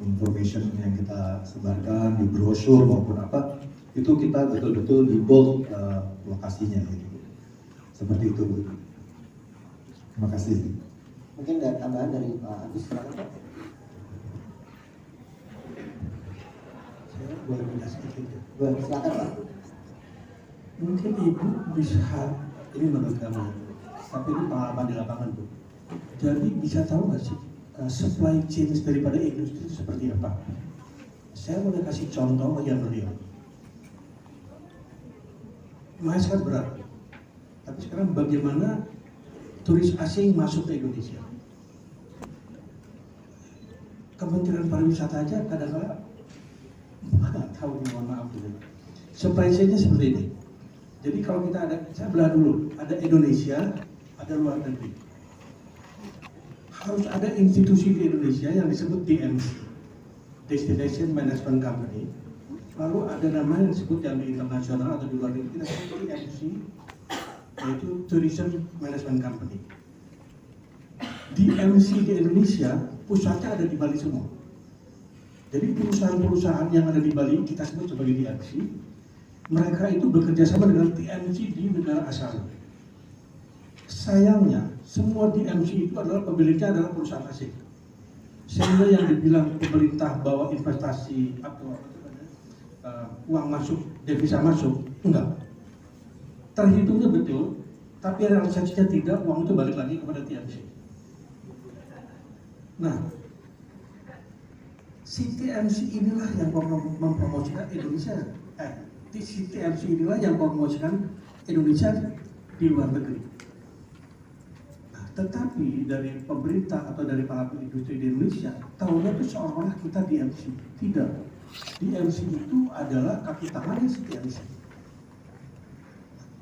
information yang kita sebarkan di brosur maupun apa, itu kita betul-betul di bold lokasinya gitu. Seperti itu, Bu. Terima kasih. Mungkin ada tambahan dari Pak Agus, silakan Pak. Saya boleh minta sedikit ya. Boleh, silakan Pak. Mungkin Ibu bisa, ini menurut kami, tapi ini pengalaman di lapangan Bu. Jadi bisa tahu nggak sih supply chain daripada industri itu seperti apa? Saya boleh kasih contoh yang real. Mas kan berat, tapi sekarang bagaimana turis asing masuk ke Indonesia? Kementerian Pariwisata aja kadang-kadang nggak tahu, mohon maaf dulu. Supply chain-nya seperti ini. Jadi kalau kita ada, saya belah dulu, ada Indonesia, ada luar negeri. Harus ada institusi di Indonesia yang disebut DMC, Destination Management Company. Lalu ada nama yang disebut yang di internasional atau di luar negeri kita sebut TMC, yaitu Tourism Management Company. DMC di Indonesia pusatnya ada di Bali semua. Jadi perusahaan-perusahaan yang ada di Bali kita sebut sebagai DMC, mereka itu bekerja sama dengan TMC di negara asalnya. Sayangnya semua DMC itu adalah pemiliknya adalah perusahaan asing. Sehingga yang dibilang pemerintah bawa investasi atau uang masuk, devisa masuk, enggak. Terhitungnya betul, tapi realisasinya tidak, uang itu balik lagi kepada TMC. Nah, si TMC inilah yang mempromosikan Indonesia. Si TMC inilah yang mempromosikan Indonesia di luar negeri. Nah, tetapi dari pemerintah atau dari pelaku industri di Indonesia, tahunya itu seolah-olah kita DMC. Tidak. DMC itu adalah kaki tangannya si TMC.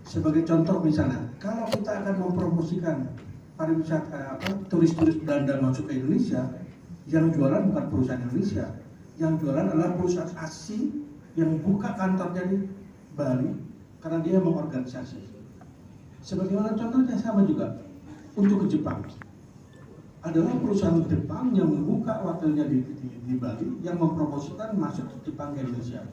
Sebagai contoh misalnya, kalau kita akan mempromosikan pariwisata turis-turis Belanda masuk ke Indonesia, yang jualan bukan perusahaan Indonesia, yang jualan adalah perusahaan asing yang buka kantornya di Bali karena dia mengorganisasi. Sebagaimana contohnya sama juga untuk ke Jepang. Adalah perusahaan Jepang yang membuka wakilnya di Bali yang mempromosikan masuk ke Jepang ke Indonesia.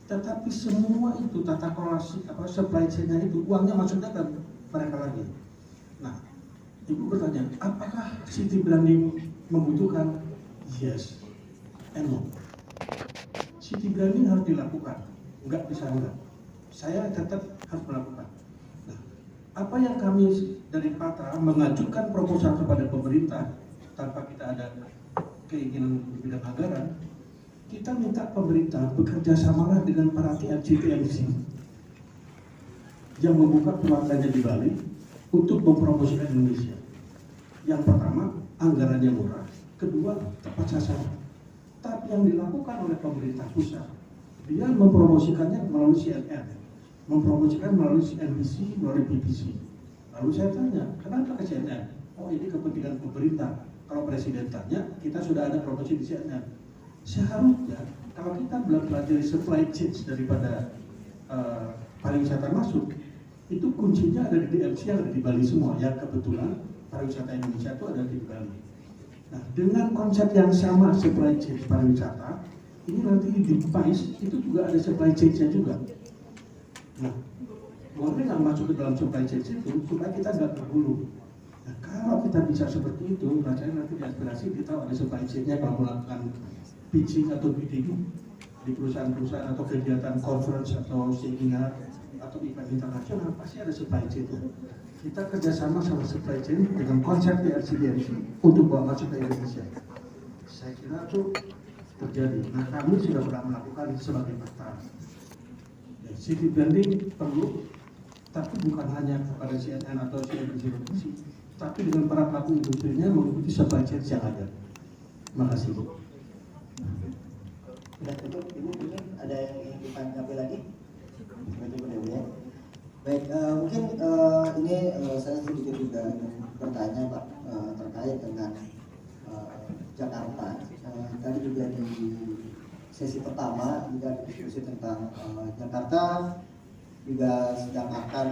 Tetapi semua itu tata kelola supply chain-nya itu uangnya masuknya ke mereka lagi. Nah, Ibu bertanya, apakah city branding membutuhkan? Yes and no. City branding harus dilakukan, enggak bisa enggak. Saya tetap harus melakukan. Nah, apa yang kami dari Patra mengajukan proposal kepada pemerintah tanpa kita ada keinginan di bidang anggaran, kita minta pemerintah bekerja samalah dengan para TMC yang membuka perwakilannya di Bali untuk mempromosikan Indonesia. Yang pertama, anggarannya murah. Kedua, tepat sasaran. Tapi yang dilakukan oleh pemerintah pusat, dia mempromosikannya melalui CNN, mempromosikan melalui CNBC, melalui BBC. Lalu saya tanya, kenapa ke CNN? Oh, ini kepentingan pemerintah. Kalau presiden tanya, kita sudah ada promosi di CNN. Seharusnya kalau kita belajar supply chain daripada pariwisata masuk, itu kuncinya ada di DMC yang ada di Bali semua. Yang kebetulan pariwisata Indonesia itu ada di Bali. Nah, dengan konsep yang sama supply chain pariwisata, ini nanti di PAIS itu juga ada supply chain-nya juga. Nah, boleh nggak masuk ke dalam supply chain itu supaya kita nggak terhulu. Nah, kalau kita bisa seperti itu, rasanya nanti di aspirasi kita ada supply chain-nya kalau melakukan pitching atau bidding di perusahaan-perusahaan atau kegiatan conference atau seminar atau event internasional pasti ada supply chain. Kita kerjasama sama supply chain dengan konsep DMC untuk bawa masuk ke Indonesia. Saya kira itu terjadi. Nah, kami sudah pernah melakukan sebagai Patra. Ya, city branding perlu, tapi bukan hanya kepada CNN atau CNBC, tapi dengan para pelaku industrinya mengikuti supply chain yang ada. Terima kasih, Bu. Sudah cukup, Ibu, mungkin ada yang ingin ditanggapi lagi? Sudah cukup ya, Bu ya. Baik, mungkin ini saya sedikit juga ingin bertanya Pak terkait dengan Jakarta. Tadi juga di sesi pertama juga diskusi tentang Jakarta juga sedang akan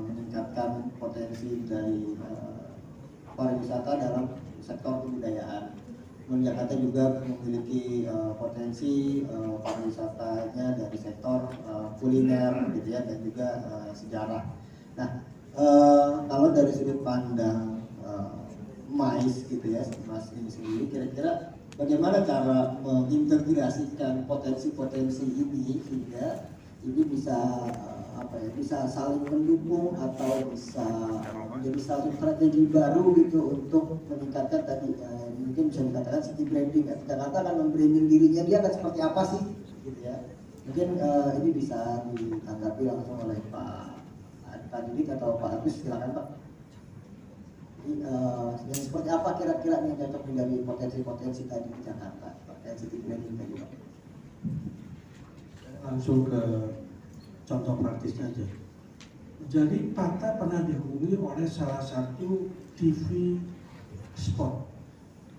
meningkatkan potensi dari pariwisata dalam sektor kebudayaan. Jakarta juga memiliki potensi pariwisatanya dari sektor kuliner gitu ya, dan juga sejarah. Nah, kalau dari sudut pandang MICE gitu ya, Mas ini sendiri, kira-kira bagaimana cara mengintegrasikan potensi-potensi ini sehingga ini bisa bisa saling mendukung atau bisa menjadi satu strategi baru gitu untuk meningkatkan tadi mungkin bisa dikatakan city branding ya. Jakarta akan membranding dirinya dia akan seperti apa sih gitu ya. Mungkin ini bisa ditanggapi langsung oleh Pak Didik atau Pak Agus, silakan Pak. Ini yang seperti apa kira-kira yang cocok menjadi potensi-potensi tadi di Jakarta, potensi city branding tadi Pak? Langsung ke contoh praktisnya aja. Jadi Pata pernah dihubungi oleh salah satu TV sport.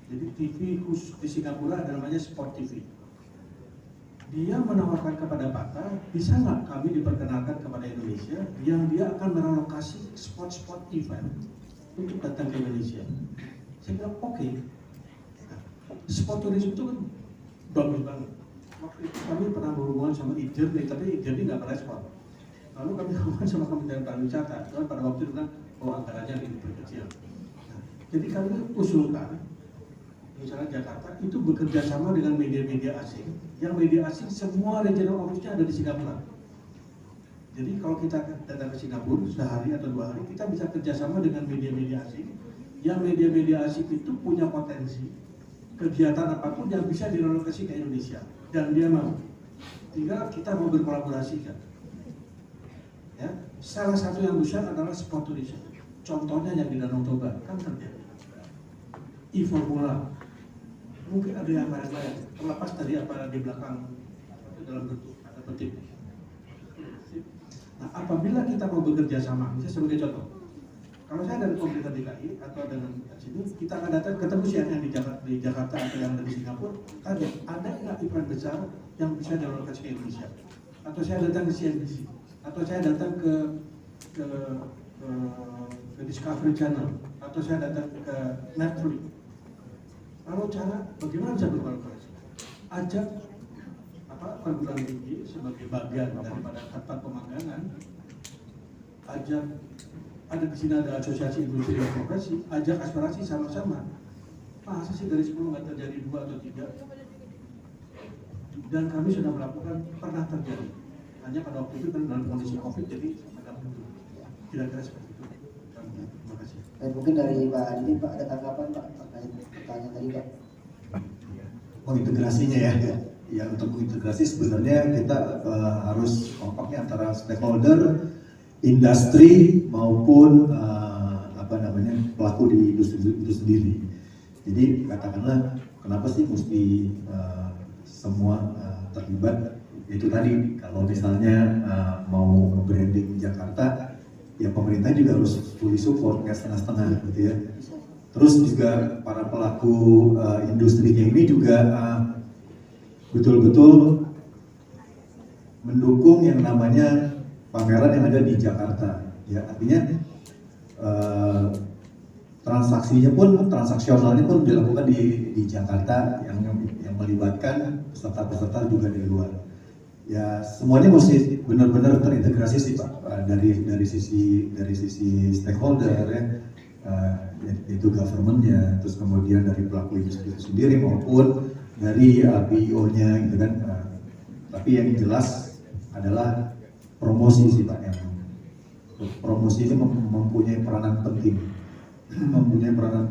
Jadi TV khusus di Singapura ada namanya Sport TV. Dia menawarkan kepada Pata, bisa nggak kami diperkenalkan kepada Indonesia yang dia akan merelokasi sport event untuk datang ke Indonesia. Saya bilang oke. Nah, sport tourism itu kan bagus banget. Waktu itu kami pernah berhubungan sama IJRNI, tapi IJRNI nggak merespon. Lalu kami berhubungan sama Kementerian Pariwisata, karena pada waktu itu bilang, anggarannya diperkecil. Nah, jadi kami usulkan, misalnya Jakarta itu bekerja sama dengan media-media asing, yang media asing semua regional office-nya ada di Singapura. Jadi kalau kita datang ke Singapura sehari atau 2 hari, kita bisa kerjasama dengan media-media asing, yang media-media asing itu punya potensi kegiatan apapun yang bisa direlokasi ke Indonesia. Dan dia mau, tinggal kita mau berkolaborasi kan. Ya, salah satu yang besar adalah sport tourism. Contohnya yang di Danau Toba kan terjadi. E-Formula, mungkin ada yang lain-lain. Terlepas dari apa di belakang itu dalam bentuk ada petik. Nah, apabila kita mau bekerja sama, misalnya sebagai contoh, kalau saya dari pemerintah DKI atau dengan sini, kita akan datang ketemu CNN di Jakarta atau yang dari Singapura, tanya, ada nggak event besar yang bisa direlokasi ke Indonesia? Atau saya datang ke CNBC, atau saya datang ke Discovery Channel, atau saya datang ke Netflix. Lalu cara bagaimana bisa berkolaborasi? Ajak perguruan tinggi sebagai bagian daripada tempat pemagangan, ajak ada di sini ada asosiasi industri dan profesi, ajak aspirasi sama-sama. Masa sih dari 10 nggak terjadi 2 atau 3? Dan kami sudah melakukan, pernah terjadi. Hanya pada waktu itu kan dalam kondisi COVID, jadi agak mundur. Kira-kira seperti itu. Terima kasih. Mungkin dari Pak Adi, Pak ada tanggapan Pak terkait pertanyaan tadi Pak? Integrasinya ya. Ya untuk integrasi sebenarnya kita harus kompaknya antara stakeholder, industri maupun pelaku di industri itu sendiri. Jadi katakanlah kenapa sih mesti semua terlibat? Itu tadi kalau misalnya mau branding Jakarta, ya pemerintah juga harus fully support, nggak setengah-setengah gitu ya. Terus juga para pelaku industrinya ini juga betul-betul mendukung yang namanya pameran yang ada di Jakarta. Ya artinya transaksionalnya pun dilakukan di Jakarta yang melibatkan peserta-peserta juga dari luar. Ya semuanya mesti benar-benar terintegrasi sih Pak, dari sisi stakeholder ya, itu government-nya, terus kemudian dari pelaku industri itu sendiri maupun dari PIO-nya gitu kan. Tapi yang jelas adalah promosi sih Pak, yang promosi ini mempunyai peranan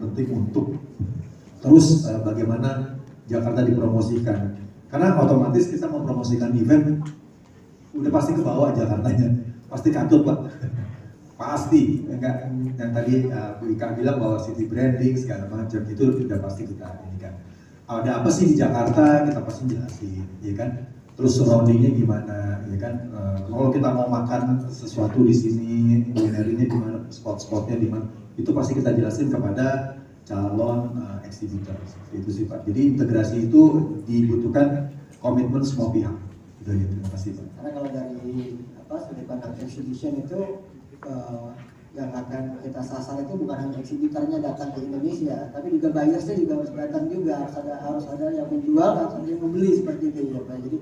penting untuk terus bagaimana Jakarta dipromosikan. Karena otomatis kita mempromosikan event, udah pasti ke bawah Jakartanya, pasti kantut Pak, pasti. Enggak, yang tadi Bu Ika bilang bahwa city branding segala macam itu udah pasti kita ini kan. Ada apa sih di Jakarta, kita pasti jelasin, ya kan. Terus surroundingnya gimana, ya kan. Kalau kita mau makan sesuatu di sini, kulinernya di mana, spot-spotnya di mana, itu pasti kita jelasin kepada calon eksibitor. Itu sih Pak. Jadi integrasi itu dibutuhkan komitmen semua pihak. Itu aja. Terima kasih Pak. Karena kalau dari sudut pandang exhibition itu yang akan kita sasar itu bukan hanya eksibitornya datang ke Indonesia, tapi juga buyersnya juga harus datang juga, harus ada yang menjual, harus ada yang membeli seperti itu ya Pak. Jadi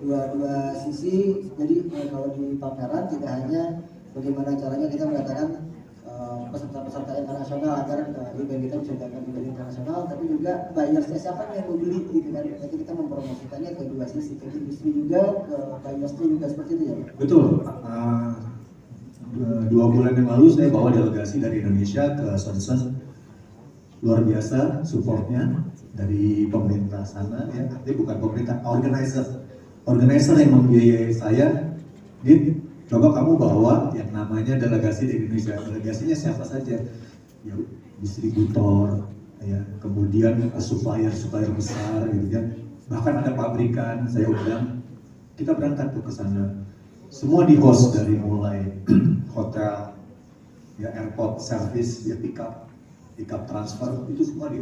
dua sisi. Jadi kalau di pameran tidak hanya bagaimana caranya kita mengatakan peserta-peserta internasional agar event kita bisa diadakan event internasional, tapi juga buyersnya siapa nih yang mau beli gitu kan. Jadi kita mempromosikannya ke dua sisi, ke industri juga, ke buyersnya juga, seperti itu ya Pak? Betul. 2 bulan yang lalu saya bawa delegasi dari Indonesia ke Swansea. Luar biasa supportnya dari pemerintah sana ya, artinya bukan pemerintah, organizer yang membiayai saya. Dit, coba kamu bawa yang namanya delegasi di Indonesia. Delegasinya siapa saja? Ya, distributor, ya, kemudian supplier besar gitu kan. Bahkan ada pabrikan, saya undang. Kita berangkat tuh ke sana. Semua di host dari mulai hotel, ya airport service, ya pick up transfer, itu semua di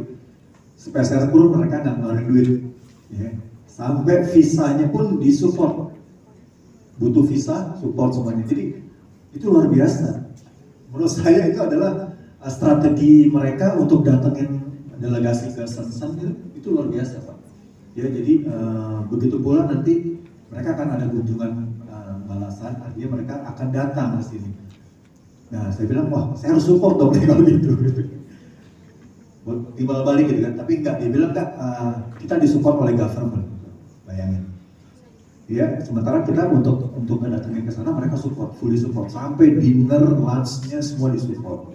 spesial pun mereka nggak ngeluarin duit, ya. Sampai visanya pun disupport, butuh visa, support semuanya. Jadi itu luar biasa. Menurut saya itu adalah strategi mereka untuk datengin delegasi ke Swansea, itu luar biasa Pak. Ya jadi begitu pula nanti mereka akan ada kunjungan balasan, artinya mereka akan datang ke sini. Nah saya bilang wah saya harus support dong kalau gitu. Timbal balik gitu kan, tapi enggak, dia bilang enggak, kita disupport oleh government, bayangin. Ya, sementara kita untuk datangin ke sana mereka fully support, sampai dinner, lunchnya semua disupport.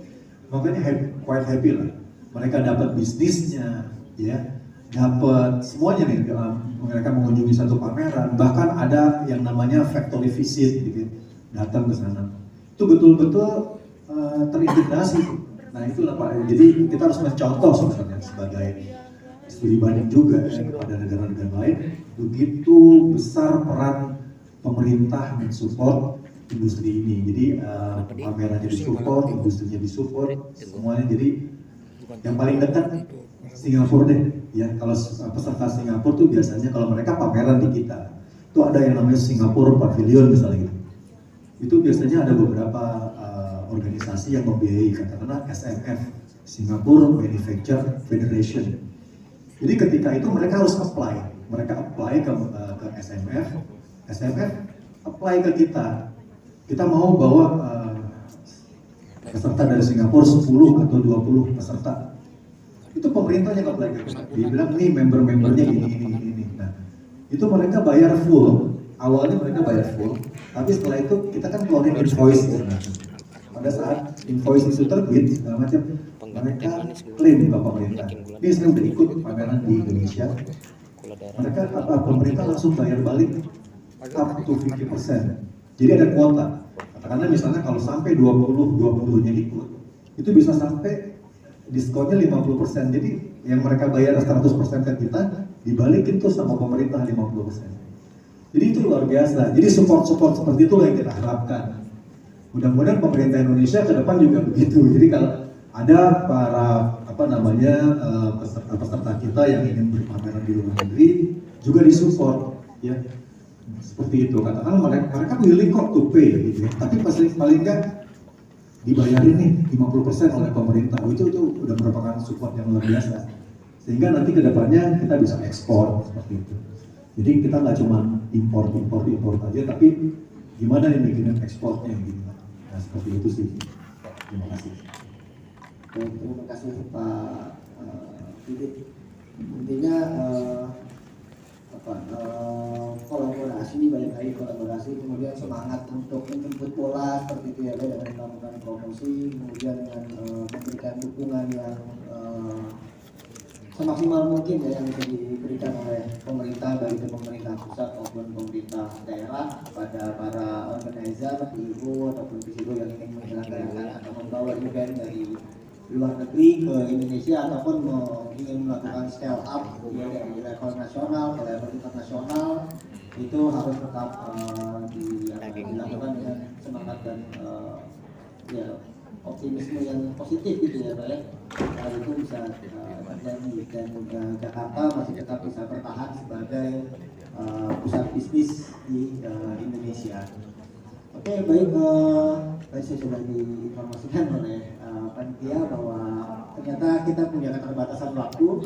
Makanya quite happy lah. Mereka dapat bisnisnya, ya, dapat semuanya nih. Mereka mengunjungi satu pameran, bahkan ada yang namanya factory visit, gitu, datang ke sana. Itu betul-betul terintegrasi. Nah itulah Pak, jadi kita harus mencontoh sebenarnya sebagai studi banding juga ya, kepada negara-negara lain. Begitu besar peran pemerintah mensupport industri ini. Jadi pamerannya disupport, industrinya disupport, semuanya. Jadi yang paling dekat Singapura deh. Ya kalau peserta Singapura tuh biasanya kalau mereka pameran di kita, itu ada yang namanya Singapura Pavilion misalnya gitu. Itu biasanya ada beberapa organisasi yang membiayai, katakanlah SMF, Singapore Manufacturing Federation. Jadi ketika itu mereka harus mereka apply ke SMF apply ke kita. Kita mau bawa peserta dari Singapura 10 atau 20 peserta. Itu pemerintahnya apply ke kita. Dia bilang nih member-membernya ini. Nah, itu mereka bayar full. Awalnya mereka bayar full, tapi setelah itu kita kan keluarin invoice. Pada saat invoice itu terbit segala macam, mereka klaim ke pemerintah. Ini saya udah ikut pameran di Indonesia. Mereka pemerintah langsung bayar balik up to 50%. Jadi ada kuota. Katakanlah misalnya kalau sampai 20-nya ikut, itu bisa sampai diskonnya 50%. Jadi yang mereka bayar 100% ke kita, dibalikin tuh sama pemerintah 50%. Jadi itu luar biasa. Jadi support seperti itu yang kita harapkan. Mudah-mudahan pemerintah Indonesia ke depan juga begitu. Jadi kalau ada para peserta kita yang ingin berpameran di luar negeri juga disupport, ya seperti itu. Katakan mereka willing kok to pay, gitu ya. Tapi paling enggak dibayarin nih 50% oleh pemerintah. Itu udah merupakan support yang luar biasa. Sehingga nanti ke depannya kita bisa ekspor seperti itu. Jadi kita nggak cuma impor aja, tapi gimana nih bikin ekspornya gitu. Nah seperti itu sih. Terima kasih. Terima kasih Pak Didit. Intinya kolaborasi, balik lagi kolaborasi, kemudian semangat untuk menjemput bola seperti itu ya, dengan melakukan promosi, kemudian dengan memberikan dukungan yang semaksimal mungkin ya yang bisa diberikan oleh pemerintah, baik itu pemerintah pusat maupun pemerintah daerah kepada para organizer, PIO ataupun PIO yang ingin menyelenggarakan atau membawa event dari luar negeri ke Indonesia ataupun ingin melakukan scale up ya, dari level nasional ke level internasional, itu harus tetap dilakukan dengan semangat dan ya optimisme yang positif gitu ya Pak ya. Hal itu bisa terjadi dan Jakarta masih tetap bisa bertahan sebagai pusat bisnis di Indonesia. Oke, baik, tadi saya sudah diinformasikan oleh panitia bahwa ternyata kita punya keterbatasan waktu,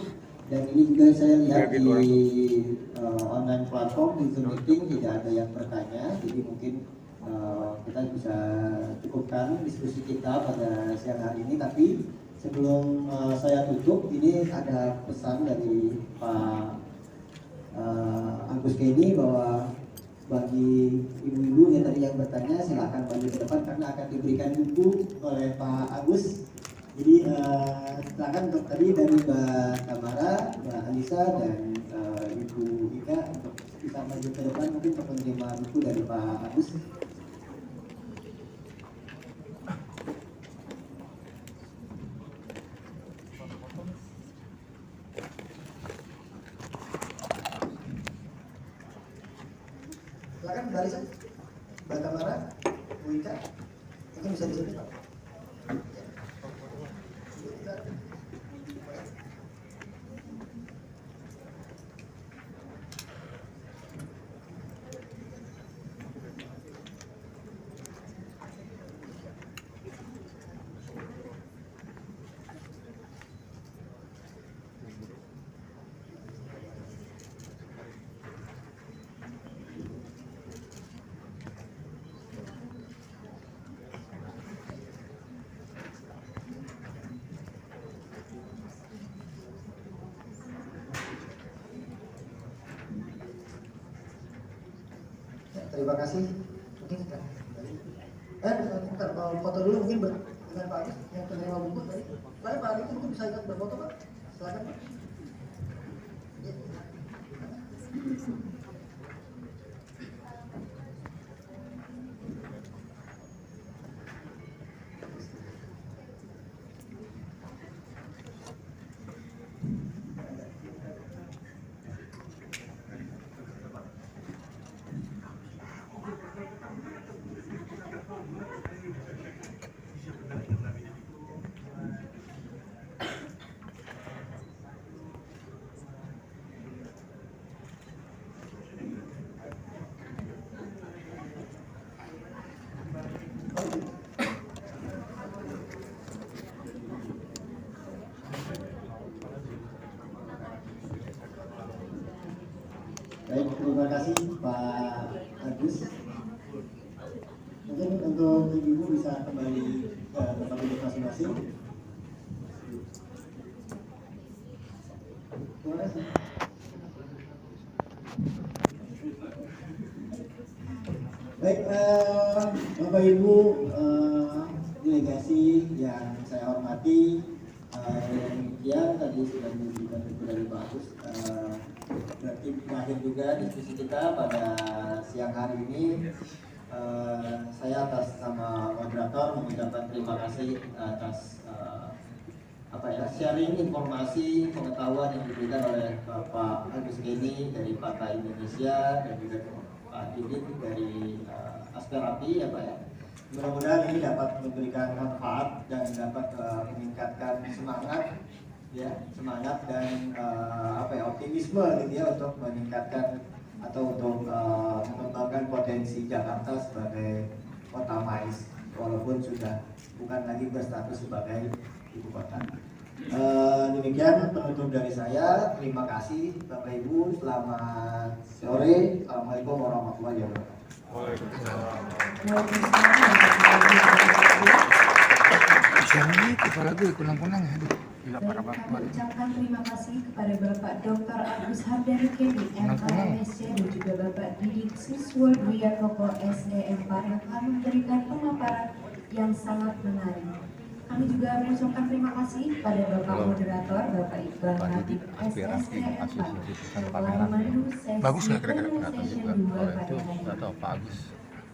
dan ini juga saya lihat di online platform di Zoom meeting tidak ada yang bertanya, jadi mungkin kita bisa cukupkan diskusi kita pada siang hari ini. Tapi sebelum saya tutup, ini ada pesan dari Pak Agus Kenny bahwa bagi ibu-ibu yang tadi yang bertanya, silakan maju ke depan karena akan diberikan buku oleh Pak Agus. Jadi silakan untuk tadi dari Mbak Tamara, Mbak Alisa, dan Ibu Ika untuk bisa maju ke depan mungkin untuk menerima buku dari Pak Agus. Silakan Mbak Alisa, Mbak Tamara, Bu Ika, mungkin bisa di sini Pak. Terima kasih. Mungkin sekarang. Bentar, mau foto dulu mungkin dengan Pak Agus yang penerima buku tadi. Saya Pak Agus mungkin bisa ikut berfoto Pak. Silakan Pak. Ya. Baik, terima kasih Pak Agus. Mungkin untuk ibu bisa kembali ke tempat duduk masing-masing. Terima kasih. Baik, Bapak Ibu delegasi yang saya hormati, demikian tadi sudah diberikan buku dari Pak Agus. Berarti berakhir juga diskusi kita pada siang hari ini. Saya atas nama moderator mengucapkan terima kasih atas sharing informasi pengetahuan yang diberikan oleh Bapak Agus Kenny dari Partai Indonesia dan juga Pak Didit dari Asperapi ya Pak ya. Mudah-mudahan ini dapat memberikan manfaat dan dapat meningkatkan semangat dan optimisme gitu ya untuk meningkatkan atau untuk mengembangkan potensi Jakarta sebagai kota mais walaupun sudah bukan lagi berstatus sebagai ibu kota. Demikian penutup dari saya. Terima kasih Bapak Ibu. Selamat sore. Assalamualaikum warahmatullahi wabarakatuh. Saya mengucapkan terima kasih kepada Bapak Dr. Agus Hardari Kenny, MKMSC, dan juga Bapak Didik Suswardwiatmoko SEM yang telah memberikan pemaparan yang sangat menarik. Kami juga mengucapkan terima kasih pada Bapak Moderator, Bapak Iqbal Hatib SSTM yang telah memandu sesi session 2 pada hari ini.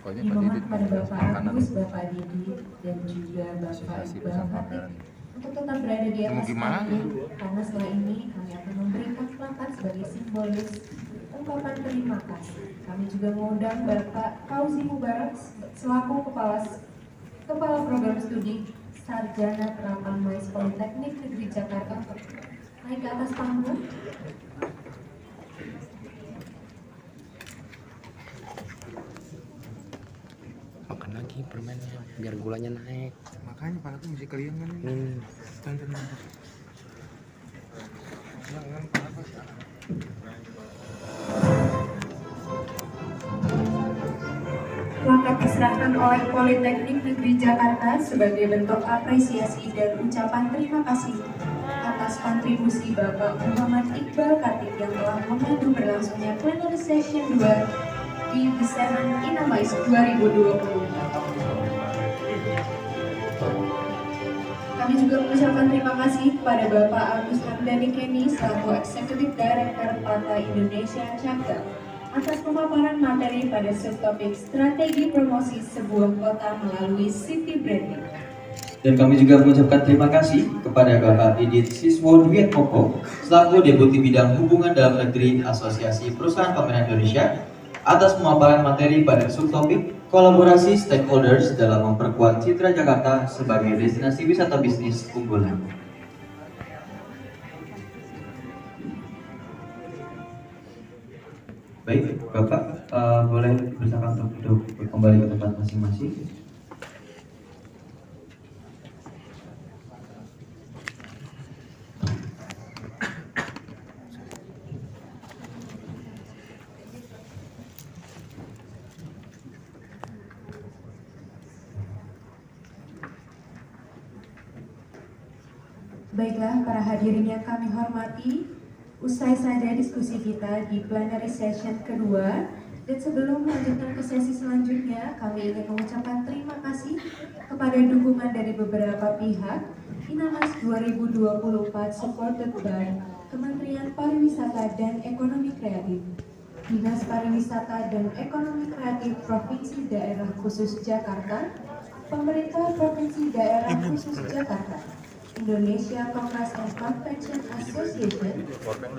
Dimohon kepada Bapak Agus, Bapak Didik, dan juga Bapak Iqbal Hatib untuk tetap berada di atas panggung, karena setelah ini kami akan memberikan plakat sebagai simbolis ungkapan terima kasih. Kami juga mengundang Bapak Fauzi Mubarak selaku Kepala Program Studi Sarjana Terapan Mais Politeknik Negeri Jakarta naik ke atas panggung. Makan lagi permennya biar gulanya naik. Makanya pala tuh mesti kalian kan ini. Tonton. Jangan apa sih? plakat diserahkan oleh Politeknik Negeri Jakarta sebagai bentuk apresiasi dan ucapan terima kasih atas kontribusi Bapak Muhammad Iqbal Khatib yang telah memandu berlangsungnya plenary session 2 di The Seven Inamais 2020. Kami juga mengucapkan terima kasih kepada Bapak Agus Hamdani Kenny selaku Executive Director PATA Indonesia Chapter atas pemaparan materi pada subtopik strategi promosi sebuah kota melalui city branding. Dan kami juga mengucapkan terima kasih kepada Bapak Didit Siswo Dwiatmoko selaku Deputi Bidang Hubungan Dalam Negeri Asosiasi Perusahaan Pameran Indonesia atas pemaparan materi pada subtopik kolaborasi stakeholders dalam memperkuat citra Jakarta sebagai destinasi wisata bisnis unggulan. Baik, Bapak boleh bersilakan untuk duduk kembali ke tempat masing-masing. Baiklah, para hadirin yang kami hormati, usai saja diskusi kita di plenary session kedua, dan sebelum melanjutkan ke sesi selanjutnya, kami ingin mengucapkan terima kasih kepada dukungan dari beberapa pihak. Inamais 2024 supported by Kementerian Pariwisata dan Ekonomi Kreatif, Dinas Pariwisata dan Ekonomi Kreatif Provinsi Daerah Khusus Jakarta, Pemerintah Provinsi Daerah Khusus Jakarta, Indonesia Congress and Convention Association,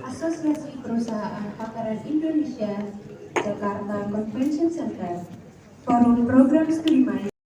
Asosiasi Perusahaan Pameran Indonesia, Jakarta Convention Center, Forum Program Studi